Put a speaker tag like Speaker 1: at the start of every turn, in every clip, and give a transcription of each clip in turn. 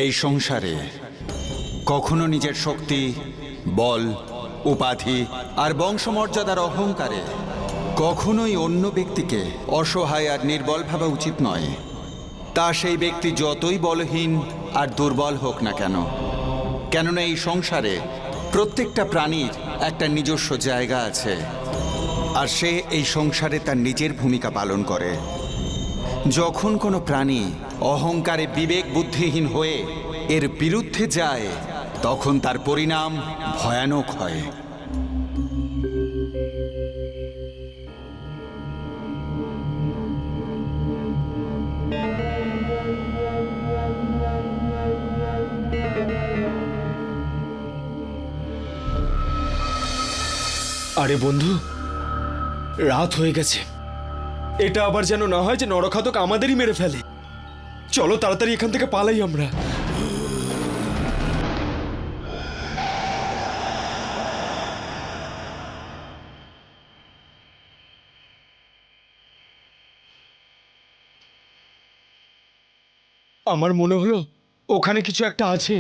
Speaker 1: এই সংসারে কখনো নিজের শক্তি, বল, উপাধি আর বংশমর্যাদার অহংকারে কখনোই অন্য ব্যক্তিকে অসহায় আর নির্বল ভাবা উচিত নয়। তা সেই ব্যক্তি যতই বলহীন আর দুর্বল হোক না কেন, কেননা এই সংসারে প্রত্যেকটা প্রাণীর একটা নিজস্ব জায়গা আছে, আর সে এই সংসারে তার নিজের ভূমিকা পালন করে। যখন কোনো প্রাণী অহংকারে বিবেক বুদ্ধিহীন হয়ে এর বিরুদ্ধে যায়, তখন তার পরিণাম ভয়ানক হয়।
Speaker 2: আরে বন্ধু, রাত হয়ে গেছে। এটা আবার যেন না হয় যে নরখাতক আমাদেরই মেরে ফেলে। চলো তাড়াতাড়ি এখান থেকে পালাই আমরা। আমার মনে হলো ওখানে কিছু একটা আছে।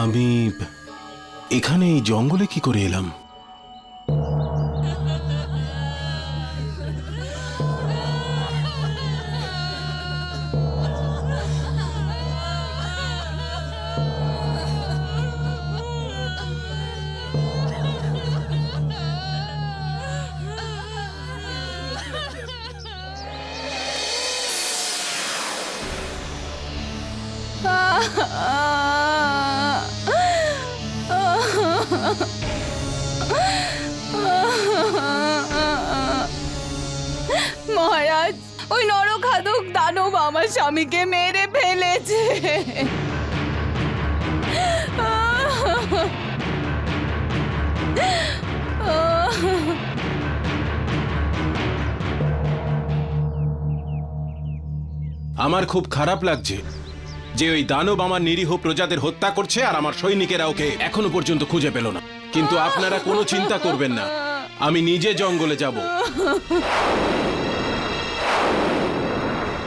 Speaker 3: আমি এখানে এই জঙ্গলে কি করে এলাম?
Speaker 4: মহারাজ, ওই নরখাদক দানব আমার স্বামীকে মেরে ফেলেছে।
Speaker 3: আমার খুব খারাপ লাগছে যে ওই দানব আমার নিরীহ প্রজাদের হত্যা করছে আর আমার সৈনিকেরা ওকে এখনো পর্যন্ত খুঁজে পেল না। কিন্তু আপনারা কোনো চিন্তা করবেন না, আমি নিজে জঙ্গলে যাব,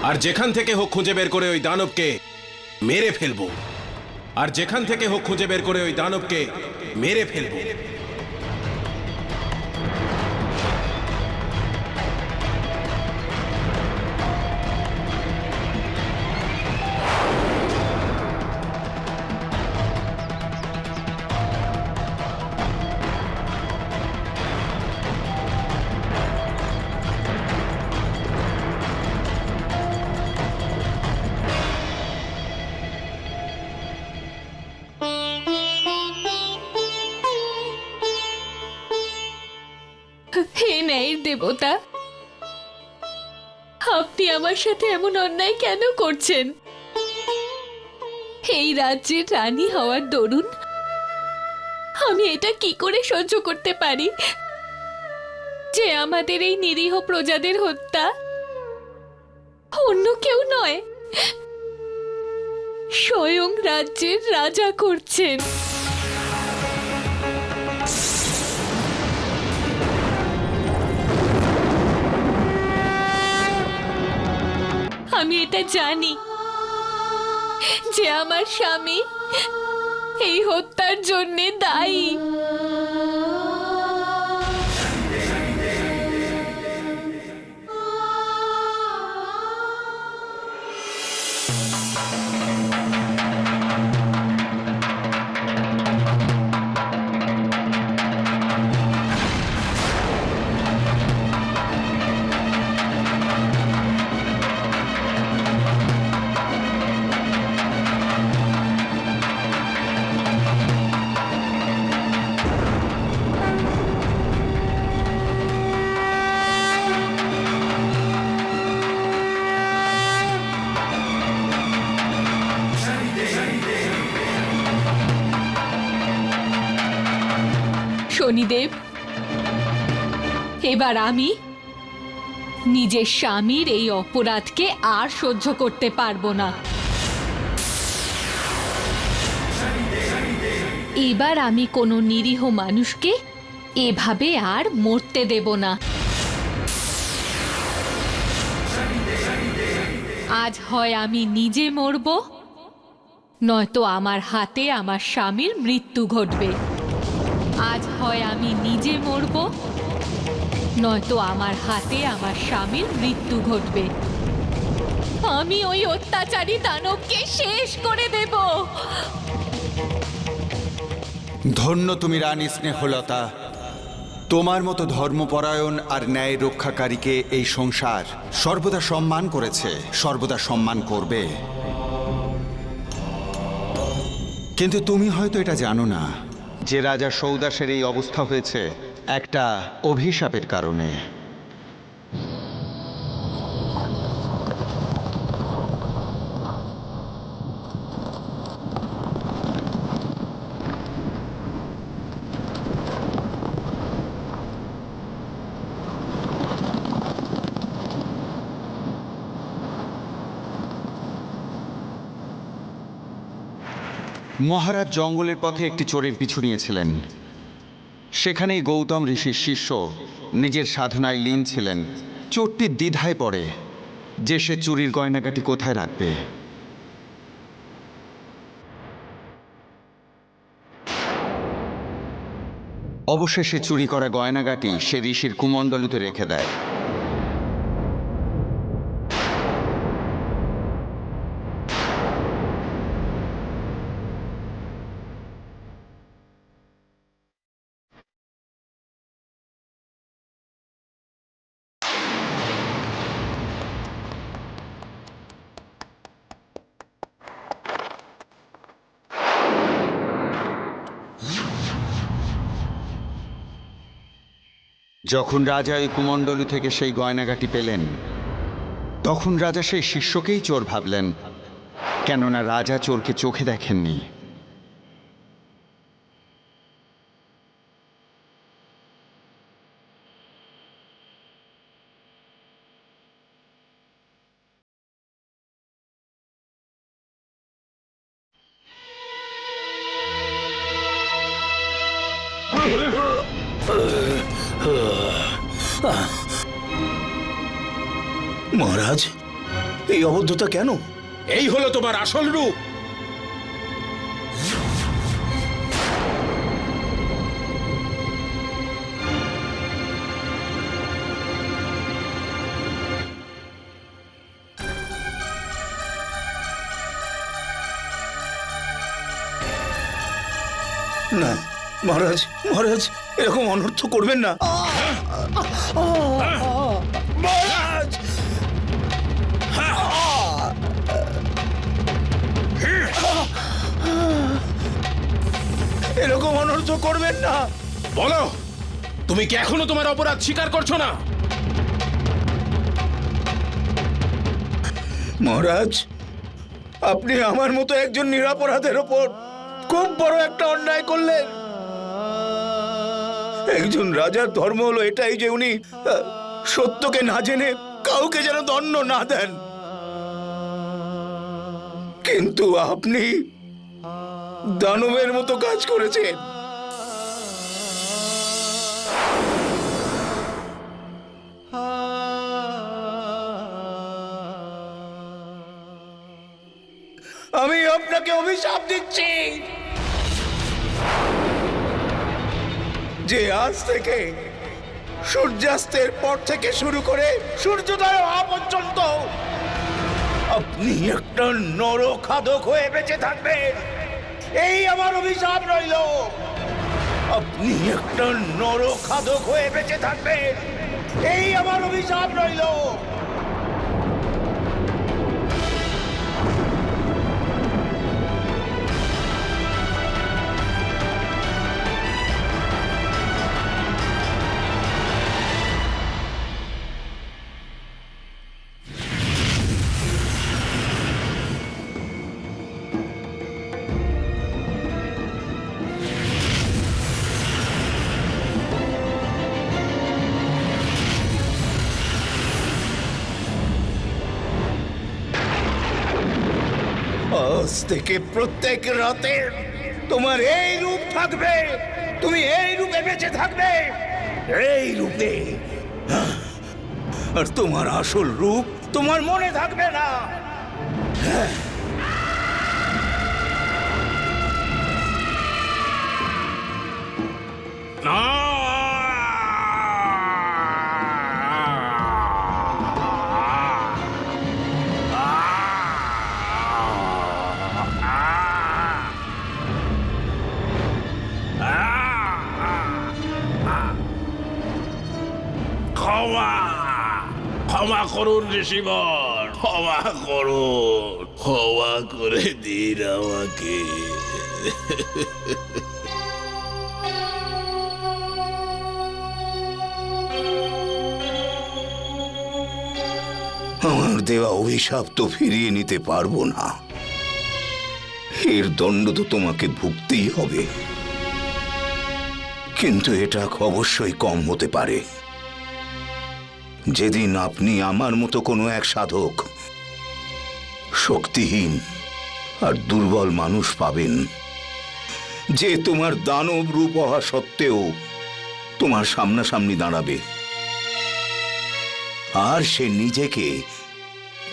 Speaker 3: আর যেখান থেকে হোক খুঁজে বের করে ওই দানবকে মেরে ফেলবো, আর যেখান থেকে হোক খুঁজে বের করে ওই দানবকে মেরে ফেলবো।
Speaker 5: হে ন্যায়ের দেবতা, আপনি আমার সাথে এমন অন্যায় কেন করছেন? এই রাজ্যের রানী হওয়ার দরুন আমি এটা কি করে সহ্য করতে পারি যে আমাদের এই নিরীহ প্রজাদের হত্যা অন্য কেউ নয়, স্বয়ং রাজ্যের রাজা করছেন। আমি এটা জানি যে আমার স্বামী এই হত্যার জন্য দায়ী। শনিদেব, এবার আমি নিজের স্বামীর এই অপরাধকে আর সহ্য করতে পারবো না। এবার আমি কোনো নিরীহ মানুষকে এভাবে আর মরতে দেব না। আজ হয় আমি নিজে মরব, নয়তো আমার হাতে আমার স্বামীর মৃত্যু ঘটবে। আজ হয় আমি নিজে মরব, নয়তো আমার হাতে আমার স্বামীর মৃত্যু ঘটবে। আমি ওই অত্যাচারী দানবকে শেষ করে দেব।
Speaker 1: ধন্য তুমি রানী স্নেহলতা। তোমার মতো ধর্মপরায়ণ আর ন্যায় রক্ষাকারীকে এই সংসার সর্বদা সম্মান করেছে, সর্বদা সম্মান করবে। কিন্তু তুমি হয়তো এটা জানো না যে রাজা সৌদাসের এই অবস্থা হয়েছে একটা অভিশাপের কারণে। মহারাজ জঙ্গলের পথে একটি চোরের পিছু নিয়েছিলেন। সেখানেই গৌতম ঋষির শিষ্য নিজের সাধনায় লীন ছিলেন। চোরটি দ্বিধায় পড়ে যে সে চুরির গয়নাগাটি কোথায় রাখবে। অবশেষে চুরি করা গয়নাগাটি সে ঋষির কুমণ্ডলুতে রেখে দেয়। যখন রাজা ওই কুমণ্ডলু থেকে সেই গয়নাগাটি পেলেন, তখন রাজা সেই শিষ্যকেই চোর ভাবলেন, কেননা রাজা চোরকে চোখে দেখেননি।
Speaker 6: মহারাজ, এই অবদ্ধতা কেন?
Speaker 3: এই হলো তোমার আসল রূপ।
Speaker 6: না মহারাজ, মহারাজ এরকম অনর্থ করবেন না। মহারাজ, এরকম অনর্থ করবেন না।
Speaker 3: বলো, তুমি কি এখনো তোমার অপরাধ স্বীকার করছো না?
Speaker 6: মহারাজ, আপনি আমার মতো একজন নিরপরাধের ওপর খুব বড় একটা অন্যায় করলেন। একজন রাজার ধর্ম হলো এটাই যে উনি সত্যকে না জেনে কাউকে যেন দণ্ড না দেন। কিন্তু আপনি দানবের মতো কাজ করেছেন। আমি আপনাকে অভিশাপ দিচ্ছি যে আজ থেকে সূর্যাস্তের পর থেকে শুরু করে সূর্যোদয় হওয়া পর্যন্ত আপনি একটা নরখাদক হয়ে বেঁচে থাকবেন। এই আমার অভিশাপ রইল। আপনি একটা নরখাদক হয়ে বেঁচে থাকবেন। এই আমার অভিশাপ রইল। আজ থেকে প্রত্যেক রাতে তোমার এই রূপ থাকবে। তুমি এই রূপে বেঁচে থাকবে, এই রূপে। আর তোমার আসল রূপ তোমার মনে থাকবে না।
Speaker 7: ক্ষমা করুন ঋষিবর, ক্ষমা করুন, ক্ষমা করে দিন আমাকে।
Speaker 6: আমার দেওয়া অভিশাপ তো ফিরিয়ে নিতে পারবো না। এর দণ্ড তো তোমাকে ভুগতেই হবে, কিন্তু এটা অবশ্যই কম হতে পারে যেদিন আপনি আমার মতো কোনো এক সাধক, শক্তিহীন আর দুর্বল মানুষ পাবেন, যে তোমার দানব রূপ হওয়া সত্ত্বেও তোমার সামনাসামনি দাঁড়াবে, আর সে নিজেকে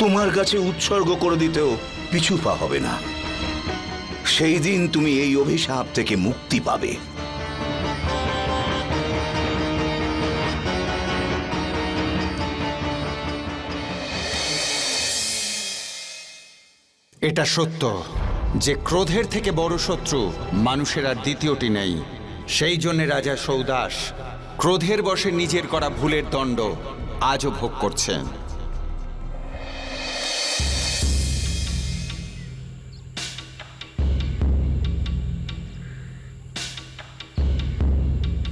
Speaker 6: তোমার কাছে উৎসর্গ করে দিতেও পিছু পা হবে না। সেই দিন তুমি এই অভিশাপ থেকে মুক্তি পাবে।
Speaker 1: এটা সত্য যে ক্রোধের থেকে বড় শত্রু মানুষের আর দ্বিতীয়টি নেই। সেই জন্য রাজা সৌদাস ক্রোধের বশে নিজের করা ভুলের দণ্ড আজও ভোগ করছেন।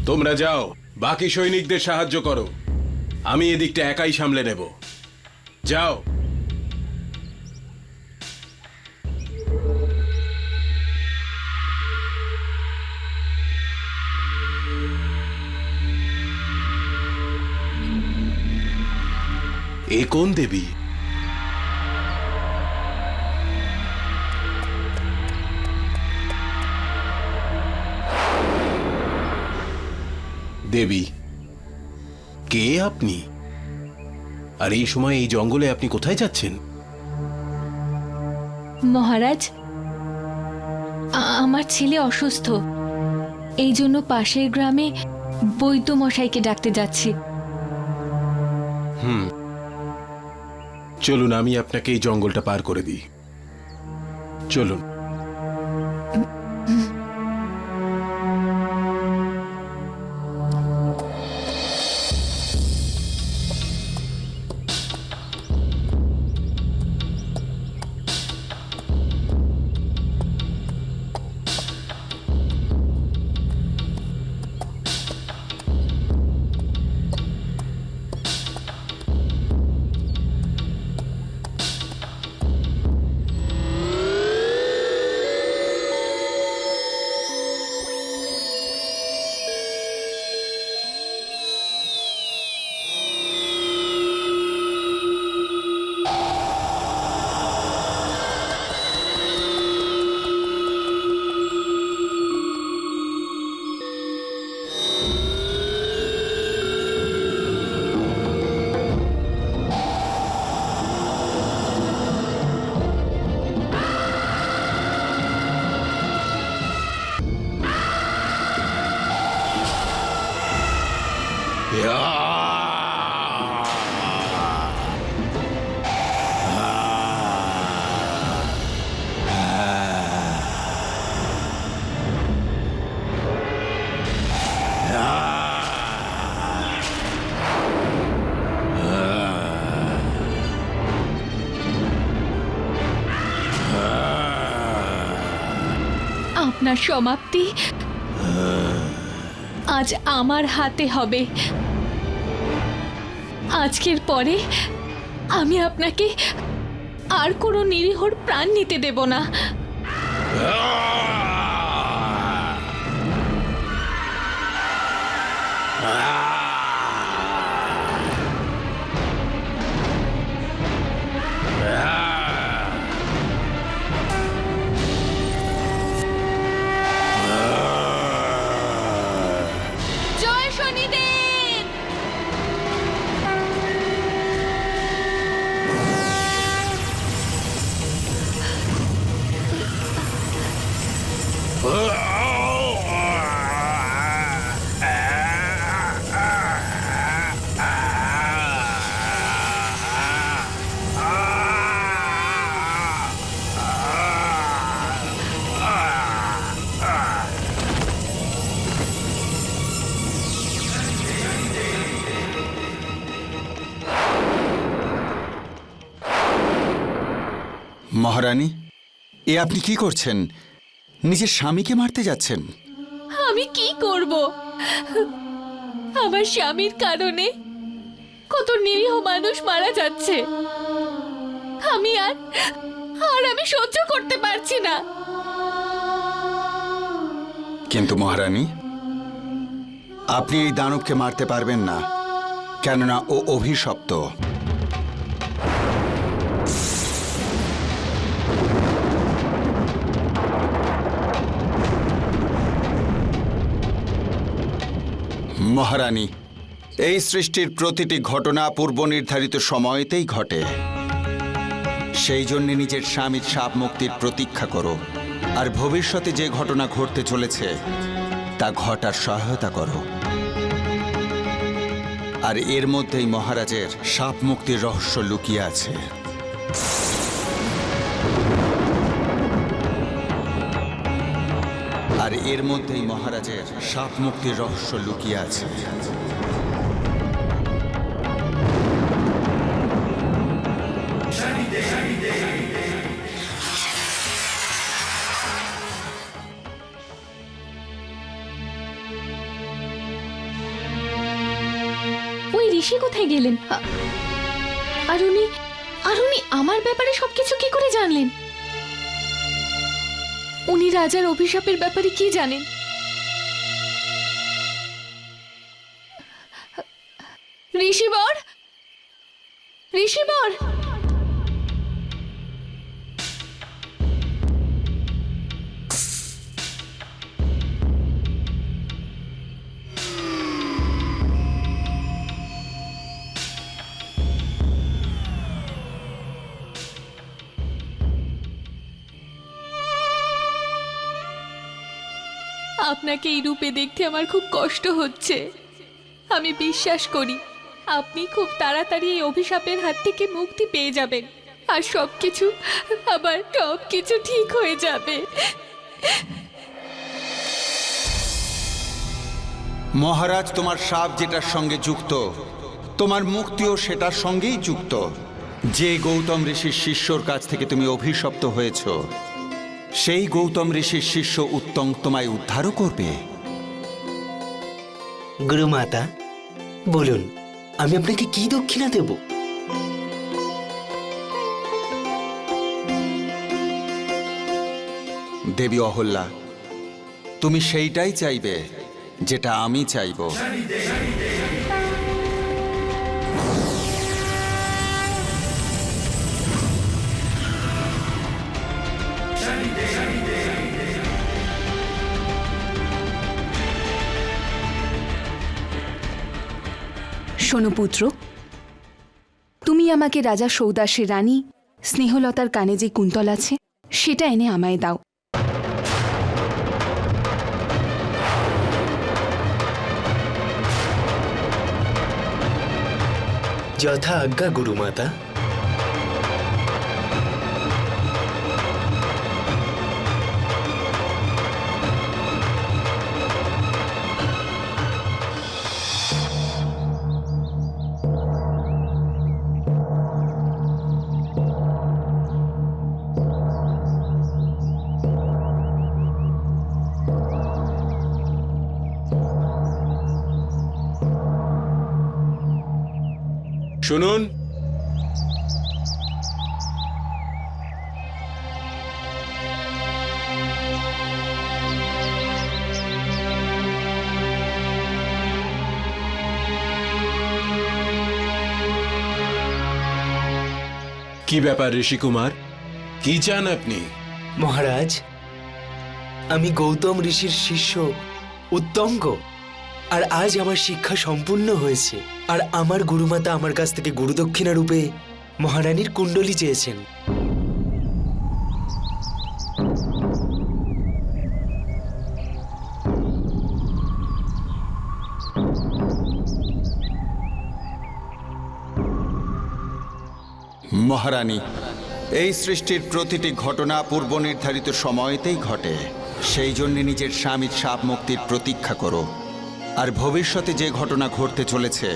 Speaker 3: তোমরা যাও, বাকি সৈনিকদের সাহায্য করো। আমি এদিকটা একাই সামলে নেব। যাও। এ কোন দেবী? দেবী, কে আপনি? আর এই সময় এই জঙ্গলে আপনি কোথায় যাচ্ছেন?
Speaker 5: মহারাজ, আমার ছেলে অসুস্থ, এই জন্য পাশের গ্রামে বৈদ্য মশাইকে ডাকতে যাচ্ছি।
Speaker 3: চলুন, আমি আপনাকে এই জঙ্গলটা পার করে দিই। চলুন।
Speaker 5: আপনার সমাপ্তি আজ আমার হাতে হবে। আজকের পরে আমি আপনাকে আর কোনো নিরীহর প্রাণ নিতে দেব না। জয় শনিদেব।
Speaker 1: মহারানী, এ আপনি কি করছেন? নিজের স্বামীকে মারতে যাচ্ছেন?
Speaker 5: আমি কি করব? আমার স্বামীর কারণে কত নিরীহ মানুষ মারা যাচ্ছে। আমি আমি সহ্য করতে পারছি না।
Speaker 1: কিন্তু মহারানী, আপনি এই দানবকে মারতে পারবেন না, কেননা ও অভিশপ্ত। মহারানী, এই সৃষ্টির প্রতিটি ঘটনা পূর্ব নির্ধারিত সময়তেই ঘটে। সেই জন্য নিজের স্বামীর শাপ মুক্তির প্রতীক্ষা করো, আর ভবিষ্যতে যে ঘটনা ঘটতে চলেছে তা ঘটার সহায়তা করো। আর এর মধ্যেই মহারাজের শাপ মুক্তির রহস্য লুকিয়ে আছে। আর এর মধ্যেই মহারাজের শাপ মুক্তির রহস্য লুকিয়ে আছে।
Speaker 5: ওই ঋষি কোথায় গেলেন? আর উনি আমার ব্যাপারে সবকিছু কি করে জানলেন? উনি রাজার অভিশাপের ব্যাপারে কি জানেন? ঋষিবর, ঋষিবর, আপনাকে এই রূপে দেখতে আমার খুব কষ্ট হচ্ছে। আমি বিশ্বাস করি আপনি খুব তাড়াতাড়ি এই অভিশাপের হাত থেকে মুক্তি পেয়ে যাবেন, আর সবকিছু ঠিক হয়ে যাবে।
Speaker 1: মহারাজ, তোমার শাপ যেটার সঙ্গে যুক্ত, তোমার মুক্তিও সেটার সঙ্গেই যুক্ত। যে গৌতম ঋষির শিষ্যর কাছ থেকে তুমি অভিশপ্ত হয়েছ, সেই গৌতম ঋষির শিষ্য উত্তম তোমায় উদ্ধারও করবে।
Speaker 8: গুরুমাতা, বলুন আমি আপনাকে কি দক্ষিণা দেব?
Speaker 1: দেবী অহল্যা, তুমি সেইটাই চাইবে যেটা আমি চাইব।
Speaker 4: শোনো পুত্র, তুমি আমাকে রাজা সৌদাসের রানী স্নেহলতার কানে যে কুন্তল আছে সেটা এনে আমায় দাও।
Speaker 8: যথা আজ্ঞা গুরুমাতা।
Speaker 3: শুনুন, কি ব্যাপার ঋষি কুমার, কি চান আপনি?
Speaker 8: মহারাজ, আমি গৌতম ঋষির শিষ্য উত্তঙ্গ, আর আজ আমার শিক্ষা সম্পূর্ণ হয়েছে। আর আমার গুরুমাতা আমার কাছ থেকে গুরুদক্ষিণা রূপে মহারানীর কুণ্ডলী চেয়েছেন।
Speaker 1: মহারানী, এই সৃষ্টির প্রতিটি ঘটনা পূর্ব নির্ধারিত সময়তেই ঘটে। সেই জন্য নিজের স্বামীর শাপ মুক্তির প্রতীক্ষা করো, আর ভবিষ্যতে যে ঘটনা ঘটতে চলেছে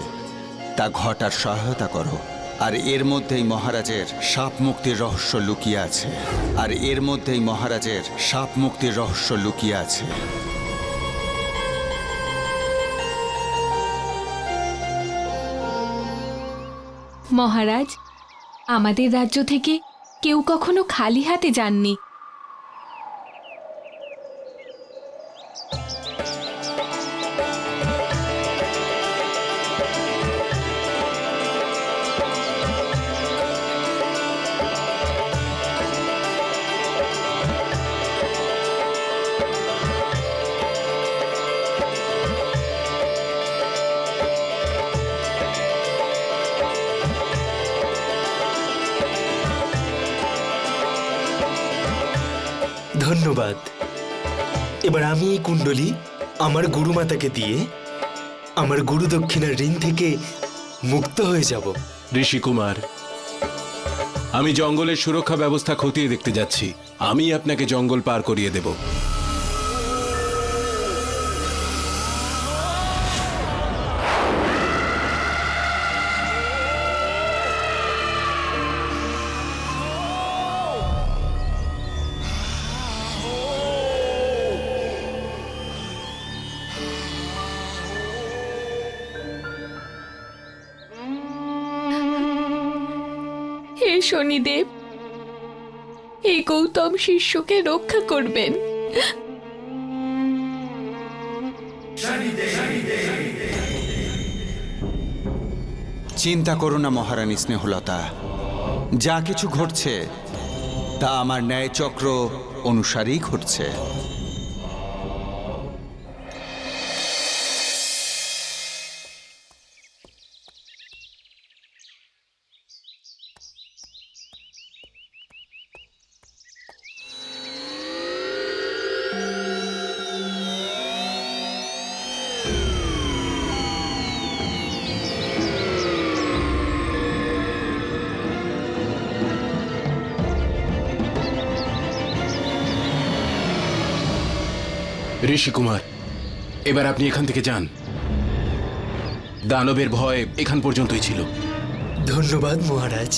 Speaker 1: তা ঘটার সহায়তা করো। আর এর মধ্যেই মহারাজের শাপ মুক্তির রহস্য লুকিয়ে আছে। আর এর মধ্যেই মহারাজের শাপ মুক্তির রহস্য লুকিয়ে আছে।
Speaker 5: মহারাজ, আমাদের রাজ্য থেকে কেউ কখনো খালি হাতে যাননি।
Speaker 8: ধন্যবাদ। এবার আমি এই কুণ্ডলী আমার গুরুমাতাকে দিয়ে আমার গুরুদক্ষিণার ঋণ থেকে মুক্ত হয়ে যাব।
Speaker 3: ঋষি কুমার, আমি জঙ্গলের সুরক্ষা ব্যবস্থা খতিয়ে দেখতে যাচ্ছি। আমি আপনাকে জঙ্গল পার করিয়ে দেব।
Speaker 5: হে শনিদেব, এই গৌতম শিষ্যকে রক্ষা করবেন।
Speaker 1: চিন্তা করো না মহারানী স্নেহলতা, যা কিছু ঘটছে তা আমার ন্যায়চক্র অনুসারেই ঘটছে।
Speaker 3: ঋষি কুমার, এবার আপনি এখান থেকে যান। দানবের ভয় এখান পর্যন্তই ছিল।
Speaker 8: ধন্যবাদ মহারাজ।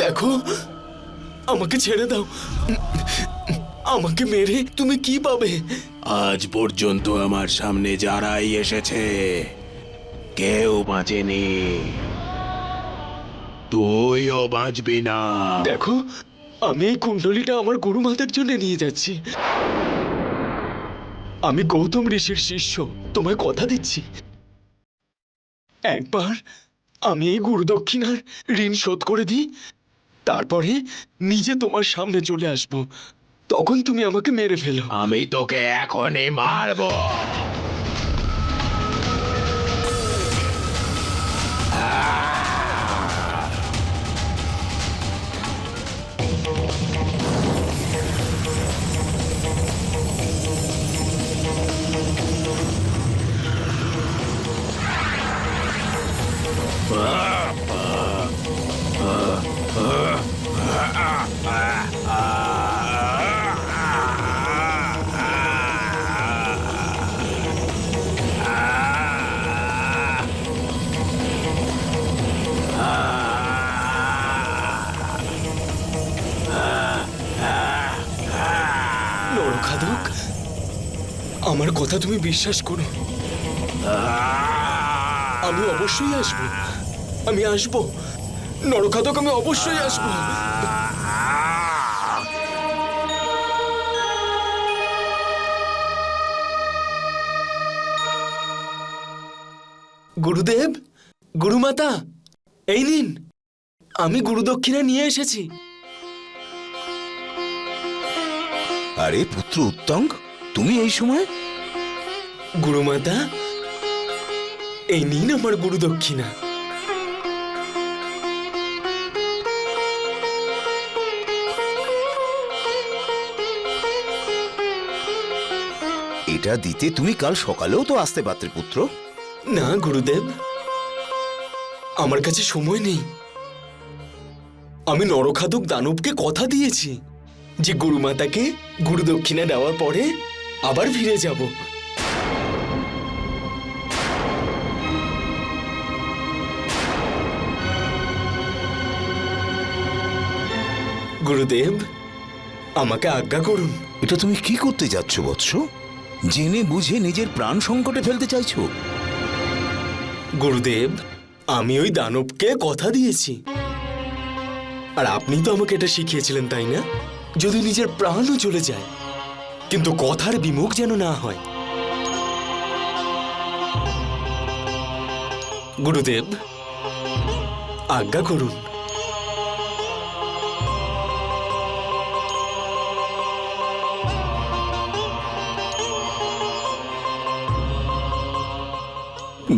Speaker 8: দেখো, আমাকে ছেড়ে দাও। আমাকে মেরে তুমি কি পাবে?
Speaker 7: আজ পর্যন্ত আমার সামনে যারাই এসেছে কেউ বাঁচেনি, তুইও বাঁচবি না।
Speaker 2: দেখো, আমি এই কুণ্ডলীটা আমার গুরুমাতার জন্য নিয়ে যাচ্ছি। আমি গৌতম ঋষির শিষ্য, তোমায় কথা দিচ্ছি, একবার আমি এই গুরুদক্ষিণার ঋণ শোধ করে দিই, তারপরে নিজে তোমার সামনে চলে আসব। তখন তুমি আমাকে মেরে ফেলো।
Speaker 7: আমি তোকে এখনই মারবো।
Speaker 2: নরখাদক, আমার কথা তুমি বিশ্বাস করো। আমি অবশ্যই আসবো, আমি আসবো নরখাদক, আমি অবশ্যই আসবো। গুরুদেব, গুরুমাতা, এই নিন, আমি গুরুদক্ষিণা নিয়ে এসেছি।
Speaker 6: আরে পুত্র উত্তঙ্গ, তুমি এই সময়?
Speaker 2: গুরুমাতা, এই নিন আমার গুরুদক্ষিণা।
Speaker 6: এটা দিতে তুমি কাল সকালেও তো আসতে পারতে পুত্র।
Speaker 2: না গুরুদেব, আমার কাছে সময় নেই। আমি নরখাদক দানবকে কথা দিয়েছি যে গুরুমাতাকে গুরুদক্ষিণা দেওয়ার পরে আবার ফিরে যাব। গুরুদেব, আমাকে আজ্ঞা করুন।
Speaker 6: এটা তুমি কি করতে যাচ্ছ বৎস? জেনে বুঝে নিজের প্রাণ সংকটে ফেলতে চাইছো?
Speaker 2: গুরুদেব, আমি ওই দানবকে কথা দিয়েছি, আর আপনি তো আমাকে এটা শিখিয়েছিলেন, তাই না? যদি নিজের প্রাণও চলে যায়, কিন্তু কথার বিমুখ যেন না হয়। গুরুদেব, আজ্ঞা করুন।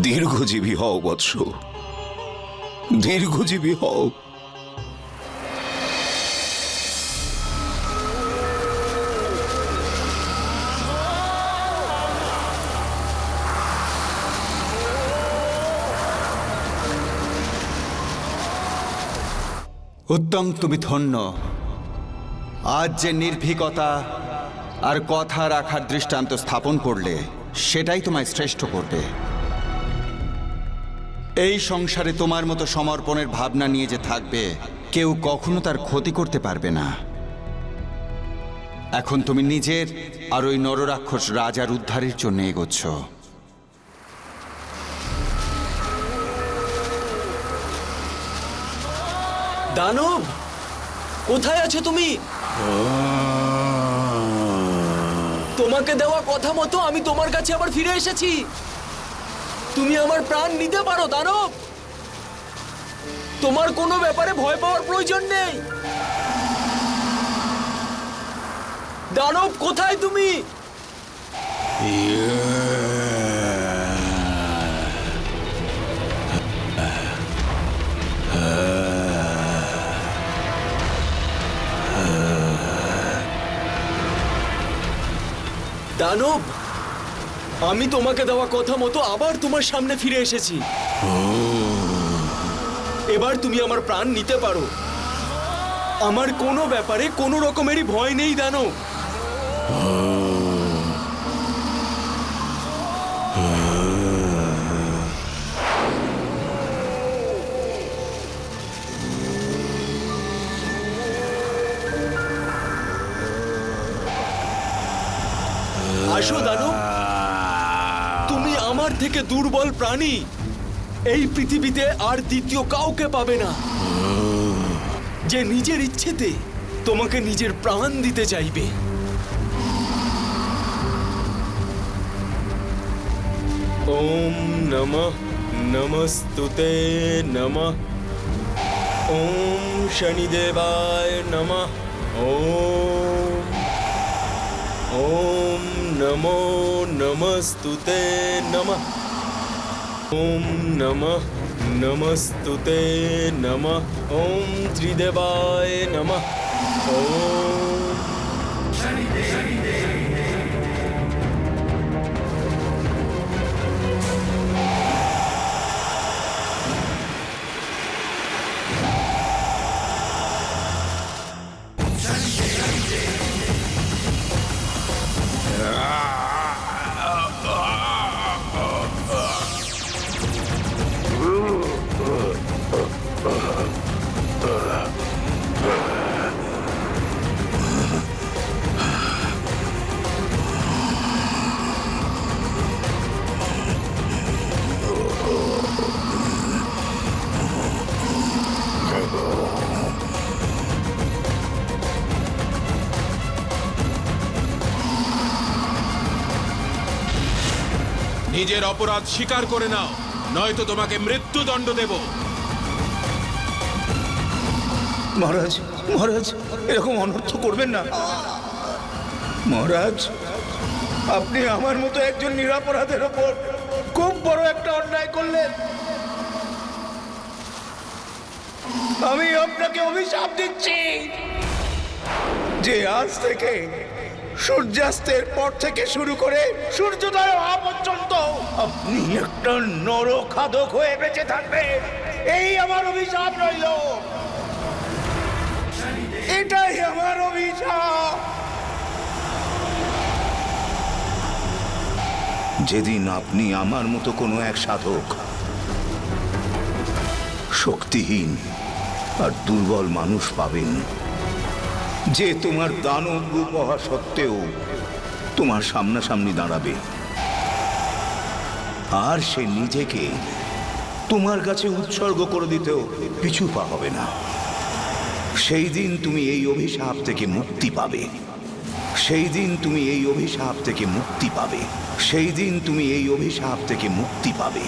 Speaker 6: দীর্ঘজীবী হও বৎস, দীর্ঘজীবী হও।
Speaker 1: উত্তম, তুমি ধন্য। আজ যে নির্ভীকতা আর কথা রাখার দৃষ্টান্ত স্থাপন করলে, সেটাই তোমায় শ্রেষ্ঠ করবে। এই সংসারে তোমার মতো সমর্পণের ভাবনা নিয়ে যে থাকবে, কেউ কখনো তার ক্ষতি করতে পারবে না। এখন তুমি নিজের আর ওই নররাক্ষস রাজার উদ্ধারের জন্য এগোচ্ছ।
Speaker 2: দানব, কোথায় আছো তুমি? তোমাকে দেওয়া কথা মতো আমি তোমার কাছে আবার ফিরে এসেছি। তুমি আমার প্রাণ নিতে পারো দানব। তোমার কোনো ব্যাপারে ভয় পাওয়ার প্রয়োজন নেই। দানব, কোথায় তুমি? দানব, আমি তোমাকে দেওয়া কথা মতো আবার তোমার সামনে ফিরে এসেছি। এবার তুমি আমার প্রাণ নিতে পারো। আমার কোনো ব্যাপারে কোনো রকমেরই ভয় নেই দানব। আসো দানব, তুমি আমার থেকে দুর্বল প্রাণী এই পৃথিবীতে আর দ্বিতীয় কাউকে পাবে না, যে নিজের ইচ্ছেতে তোমাকে নিজের প্রাণ দিতে চাইবে। ওম নমঃ
Speaker 8: নমস্তুতে নমঃ। ওম শনিদেবায় নমঃ। ওম নমো নমস্তুতে নমঃ। ওম নমঃ নমস্তুতে নমঃ। ওম ত্রিদেবায় নমঃ। ওম
Speaker 3: নিজের অপরাধ স্বীকার করে নাও, নয়তো তোমাকে মৃত্যুদণ্ড দেব।
Speaker 6: মহারাজ মহারাজ, এরকম অনর্থ করবেন না। মহারাজ, আপনি আমার মতো একজন নিরপরাধের ওপর খুব বড় একটা অন্যায় করলেন। আমি আপনাকে অভিশাপ দিচ্ছি যে আজ থেকে সূর্যাস্তের পর থেকে শুরু করে সূর্যোদয় হওয়া পর্যন্ত আপনি একটা নরখাদক হয়ে বেঁচে থাকবেন। এই আমার অভিশাপ রইল, এটাই আমার অভিশাপ। যেদিন আপনি আমার মতো কোনো এক সাধক, শক্তিহীন আর দুর্বল মানুষ পাবেন, যে তোমার দানব রূপ হওয়া সত্ত্বেও তোমার সামনাসামনি দাঁড়াবে আর সে নিজেকে তোমার কাছে উৎসর্গ করে দিতেও পিছু পা হবে না, সেই দিন তুমি এই অভিশাপ থেকে মুক্তি পাবে। সেই দিন তুমি এই অভিশাপ থেকে মুক্তি পাবে। সেই দিন তুমি এই অভিশাপ থেকে মুক্তি পাবে।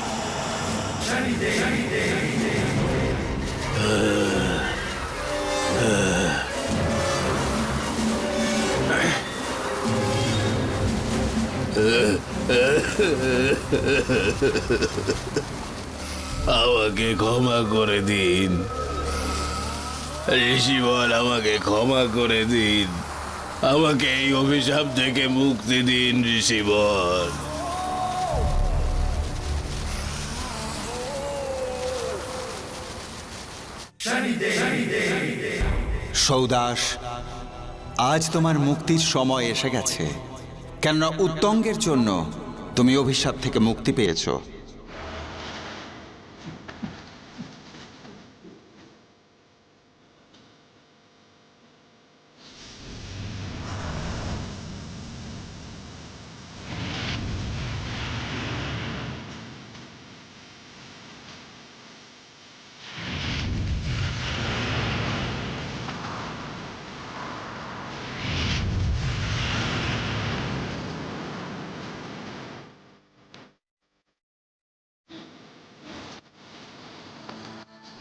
Speaker 7: আমাকে ক্ষমা করে দিন ঋষিবর, আমাকে ক্ষমা করে দিন। আমাকে এই অভিশাপ থেকে মুক্তি দিন ঋষিবর।
Speaker 1: সৌদাস, আজ তোমার মুক্তির সময় এসে গেছে, কেননা উত্তঙ্গের জন্য তুমি অভিশাপ থেকে মুক্তি পেয়েছো।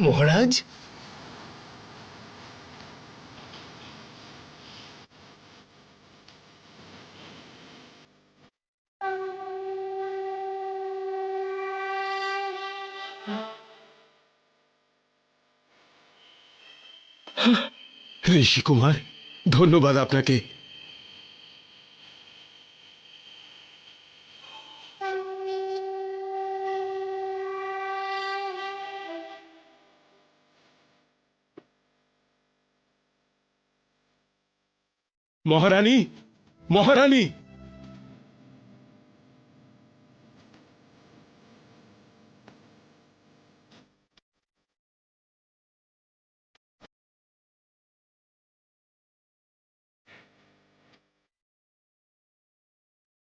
Speaker 8: মহারাজ,
Speaker 3: ঋষি কুমার, ধন্যবাদ আপনাকে। মহারানী, মহারানী!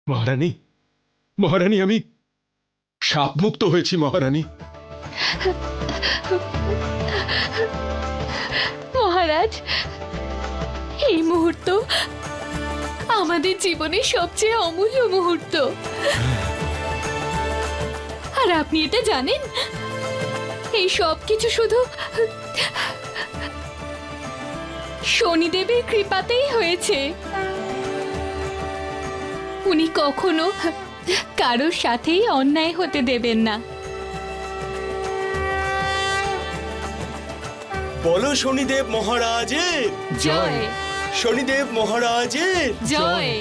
Speaker 3: মহারানী, মহারানী, আমি শাপমুক্ত হয়েছি মহারানী।
Speaker 5: মহারাজ, এই মুহূর্ত আমাদের জীবনের সবচেয়ে অমূল্য মুহূর্ত। আর আর আপনি এটা জানেন, এই সব কিছু শুধু শনিদেবের কৃপাতেই হয়েছে। উনি কখনো কারোর সাথেই অন্যায় হতে দেবেন না।
Speaker 2: বলো শনিদেব মহারাজের
Speaker 5: জয়
Speaker 2: শনিদেব মহারাজের
Speaker 5: জয়।